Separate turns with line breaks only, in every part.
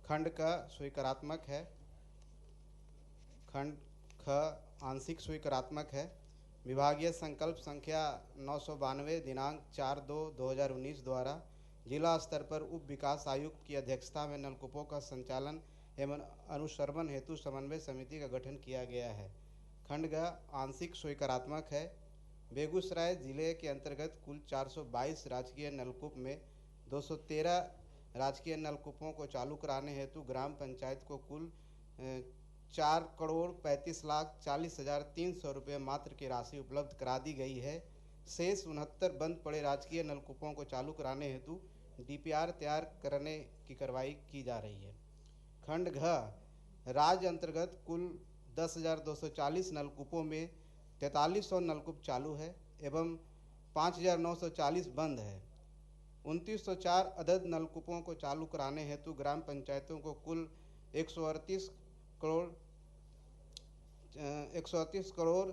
खंड क स्वीकारात्मक है। खंड ख आंशिक स्वीकारात्मक है। विभागीय संकल्प संख्या 992 दिनांक 4/2/2019 द्वारा जिला स्तर पर उप विकास आयुक्त की अध्यक्षता में नलकूपों का संचालन एवं अनुश्रवण हेतु समन्वय समिति का गठन किया गया है। खंड ग आंशिक स्वीकारात्मक है। बेगूसराय जिले के अंतर्गत कुल 422 राजकीय नलकूप में 213 राजकीय नलकूपों को चालू कराने हेतु ग्राम पंचायत को कुल 4,35,40,300 रुपये मात्र की राशि उपलब्ध करा दी गई है। शेष 69 बंद पड़े राजकीय नलकूपों को चालू कराने हेतु डीपीआर तैयार करने की कार्रवाई की जा रही है। खंड घ राज्य अंतर्गत कुल 10,240 नलकूपों में 4300 नलकूप चालू है एवं 5,940 बंद है। 2,904 अदद नलकूपों को चालू कराने हेतु ग्राम पंचायतों को कुल 138 करोड़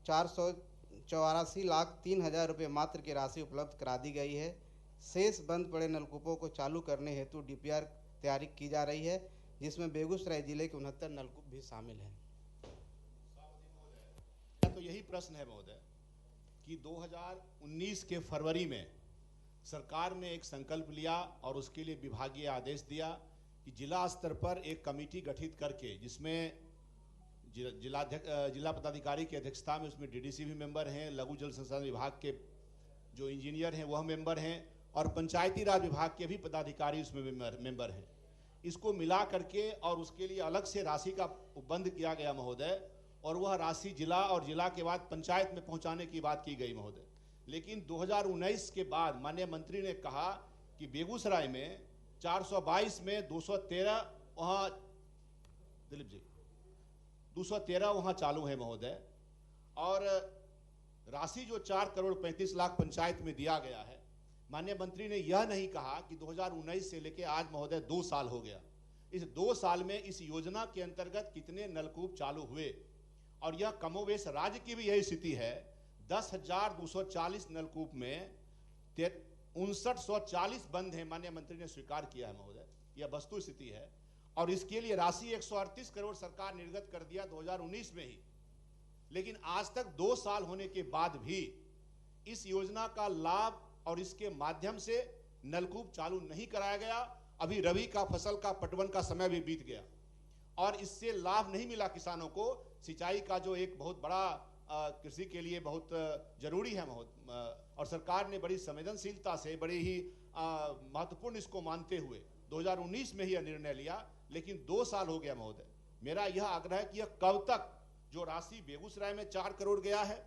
484,03,000 रुपये मात्र की राशि उपलब्ध करा दी गई है। शेष बंद पड़े नलकूपों को चालू करने हेतु डीपीआर तैयारी की जा रही है, जिसमें बेगूसराय जिले के 69 नलकूप भी शामिल हैं।
तो यही प्रश्न है महोदय कि 2019 के फरवरी में सरकार ने एक संकल्प लिया और उसके लिए विभागीय आदेश दिया कि जिला स्तर पर एक कमेटी गठित करके, जिसमें जिला पदाधिकारी की अध्यक्षता में उसमें डीडीसी भी मेंबर हैं, लघु जल संसाधन विभाग के जो इंजीनियर हैं वह मेंबर हैं और पंचायती राज विभाग के भी पदाधिकारी उसमें मेंबर हैं। इसको मिला करके और उसके लिए अलग से राशि का उपबंध किया गया महोदय, और वह राशि जिला और जिला के बाद पंचायत में पहुंचाने की बात की गई महोदय। लेकिन 2019 के बाद माननीय मंत्री ने कहा कि बेगूसराय में 422 में 213 वहाँ दिलीप जी 213 वहाँ चालू है महोदय, और राशि जो 4,35,00,000 पंचायत में दिया गया है, माननीय मंत्री ने यह नहीं कहा कि 2019 से लेकर आज महोदय 2 साल हो गया। इस 2 साल में इस योजना के अंतर्गत कितने नलकूप चालू हुए, और यह कमोवेश राज्य की भी यही स्थिति है। 10,240 नलकूप में 5940 बंद है, माननीय मंत्री ने स्वीकार किया है महोदय, यह वस्तु स्थिति है। और इसके लिए राशि 138 करोड़ सरकार निर्गत कर दिया 2019 में ही। लेकिन आज तक 2 साल होने के बाद भी इस योजना का लाभ और इसके माध्यम से नलकूप चालू नहीं कराया गया। अभी रबी का फसल का पटवन का समय भी बीत गया और इससे लाभ नहीं मिला किसानों को। सिंचाई का जो एक बहुत बड़ा कृषि के लिए बहुत जरूरी है और सरकार ने बड़ी संवेदनशीलता से, बड़ी ही महत्वपूर्ण इसको मानते हुए 2019 में ही यह निर्णय लिया। लेकिन 2 साल हो गया महोदय। मेरा यह आग्रह है कि यह कब तक, जो राशि बेगूसराय में 4 करोड़ गया है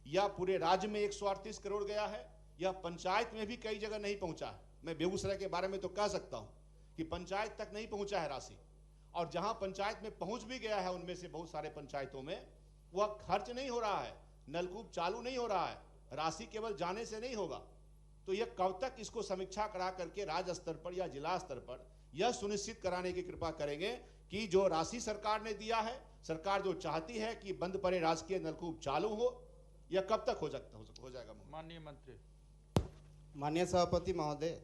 या पूरे राज्य में 138 करोड़ गया है, यह पंचायत में भी कई जगह नहीं पहुंचा है। मैं बेगूसराय के बारे में तो कह सकता हूं कि पंचायत तक नहीं पहुंचा है राशि, और जहां पंचायत में पहुंच भी गया है उनमें से बहुत सारे पंचायतों में वह खर्च नहीं हो रहा है, नलकूप चालू नहीं हो रहा है, राशि केवल जाने से नहीं होगा। तो यह कब तक इसको समीक्षा करा करके राज्य स्तर पर या जिला स्तर पर यह सुनिश्चित कराने की कृपा करेंगे कि जो राशि सरकार ने दिया है, सरकार जो चाहती है कि बंद पड़े राजकीय नलकूप चालू हो, यह कब तक हो जाएगा?
माननीय मंत्री।
माननीय सभापति महोदय,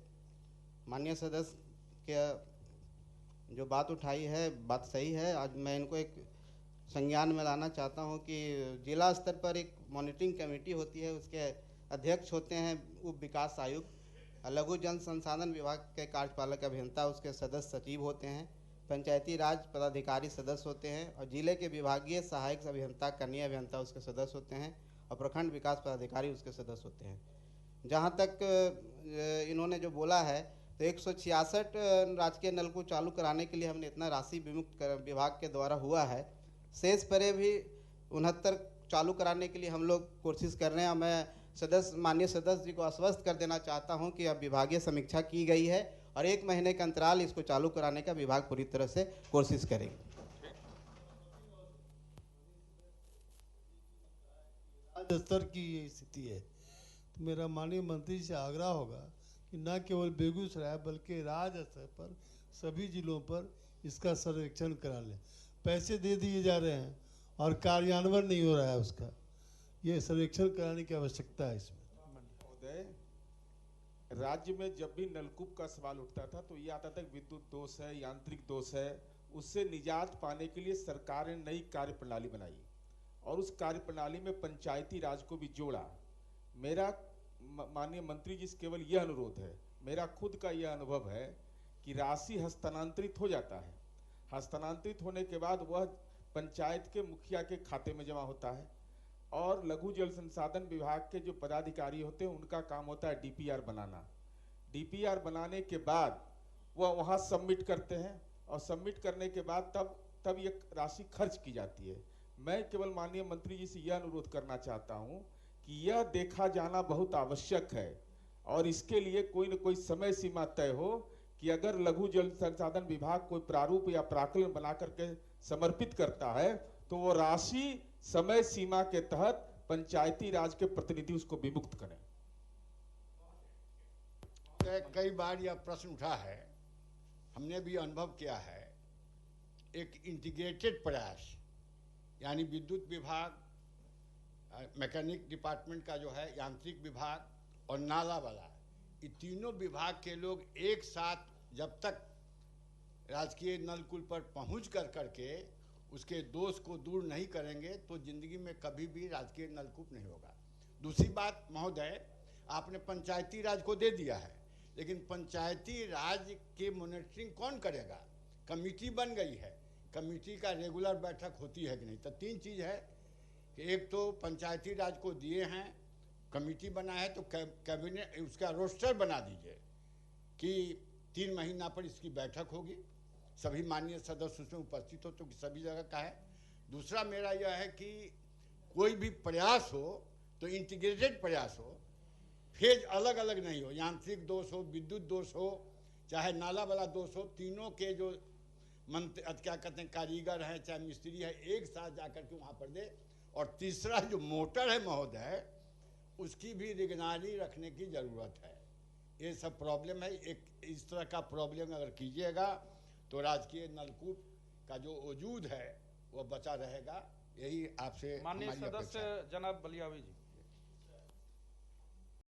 माननीय सदस्य के जो बात उठाई है बात सही है। आज मैं इनको एक संज्ञान में लाना चाहता हूं कि जिला स्तर पर एक मॉनिटरिंग कमेटी होती है, उसके अध्यक्ष होते हैं उप विकास आयुक्त, लघु जल संसाधन विभाग के कार्यपालक अभियंता उसके सदस्य सचिव होते हैं, पंचायती राज पदाधिकारी सदस्य होते हैं, और जिले के विभागीय सहायक अभियंता, कनीय अभियंता उसके सदस्य होते हैं, और प्रखंड विकास पदाधिकारी उसके सदस्य होते हैं। जहाँ तक इन्होंने जो बोला है, तो 166 राजकीय नलकूप चालू कराने के लिए हमने इतना राशि विमुक्त विभाग के द्वारा हुआ है। शेष परे भी 69 चालू कराने के लिए हम लोग कोशिश कर रहे हैं। मैं माननीय सदस्य जी को आश्वस्त कर देना चाहता हूं कि अब विभागीय समीक्षा की गई है और 1 महीने के अंतराल इसको चालू कराने का विभाग पूरी तरह से कोशिश करेंगे।
राज्य स्तर की ये स्थिति है, तो मेरा माननीय मंत्री से आग्रह होगा कि न केवल बेगूसराय बल्कि राज्य स्तर पर सभी जिलों पर इसका सर्वेक्षण करा लें। पैसे दे दिए जा रहे हैं और कार्यान्वयन नहीं हो रहा है उसका, ये सर्वेक्षण कराने की आवश्यकता है इसमें।
महोदय,
राज्य में जब भी नलकूप का सवाल उठता था तो ये आता था कि विद्युत दोष है, यांत्रिक दोष है। उससे निजात पाने के लिए सरकार ने नई कार्य प्रणाली बनाई और उस कार्य प्रणाली में पंचायती राज को भी जोड़ा। मेरा माननीय मंत्री जी से केवल यह अनुरोध है, मेरा खुद का यह अनुभव है कि राशि हस्तांतरित हो जाता है, हस्तांतरित होने के बाद वह पंचायत के मुखिया के खाते में जमा होता है और लघु जल संसाधन विभाग के जो पदाधिकारी होते हैं उनका काम होता है डीपीआर बनाना। डीपीआर बनाने के बाद वह वहाँ सबमिट करते हैं और सबमिट करने के बाद तब ये राशि खर्च की जाती है। मैं केवल माननीय मंत्री जी से यह अनुरोध करना चाहता हूँ कि यह देखा जाना बहुत आवश्यक है और इसके लिए कोई न कोई समय सीमा तय हो कि अगर लघु जल संसाधन विभाग कोई प्रारूप या प्राकलन बना करके समर्पित करता है तो वो राशि समय सीमा के तहत पंचायती राज के प्रतिनिधि उसको विमुक्त करें।
कई बार यह प्रश्न उठा है, हमने भी अनुभव किया है, एक इंटीग्रेटेड प्रयास यानी विद्युत विभाग, मैकेनिक डिपार्टमेंट का जो है, यांत्रिक विभाग और नाला वाला, ये तीनों विभाग के लोग एक साथ जब तक राजकीय नलकूप पर पहुंच करके उसके दोष को दूर नहीं करेंगे तो जिंदगी में कभी भी राजकीय नलकूप नहीं होगा। दूसरी बात महोदय, आपने पंचायती राज को दे दिया है, लेकिन पंचायती राज के मॉनिटरिंग कौन करेगा? कमेटी बन गई है, कमेटी का रेगुलर बैठक होती है कि नहीं? तो तीन चीज़ है कि एक तो पंचायती राज को दिए हैं, कमेटी बना है तो कैबिनेट उसका रोस्टर बना दीजिए कि 3 महीना पर इसकी बैठक होगी, सभी माननीय सदस्य उसमें उपस्थित हो, तो सभी जगह का है। दूसरा मेरा यह है कि कोई भी प्रयास हो तो इंटीग्रेटेड प्रयास हो, फेज अलग अलग नहीं हो, यांत्रिक दोष हो, विद्युत दोष हो, चाहे नाला वाला दोष हो, तीनों के जो क्या कहते हैं कारीगर हैं चाहे मिस्त्री है, एक साथ जाकर के वहाँ पर दे। और तीसरा जो मोटर है महोदय, उसकी भी निगरानी रखने की ज़रूरत है। ये सब प्रॉब्लम है, एक इस तरह का प्रॉब्लम अगर कीजिएगा तो राजकीय नलकूप का जो वजूद है वह बचा रहेगा। यही आपसे
माननीय सदस्य जनाब बलियावी जी।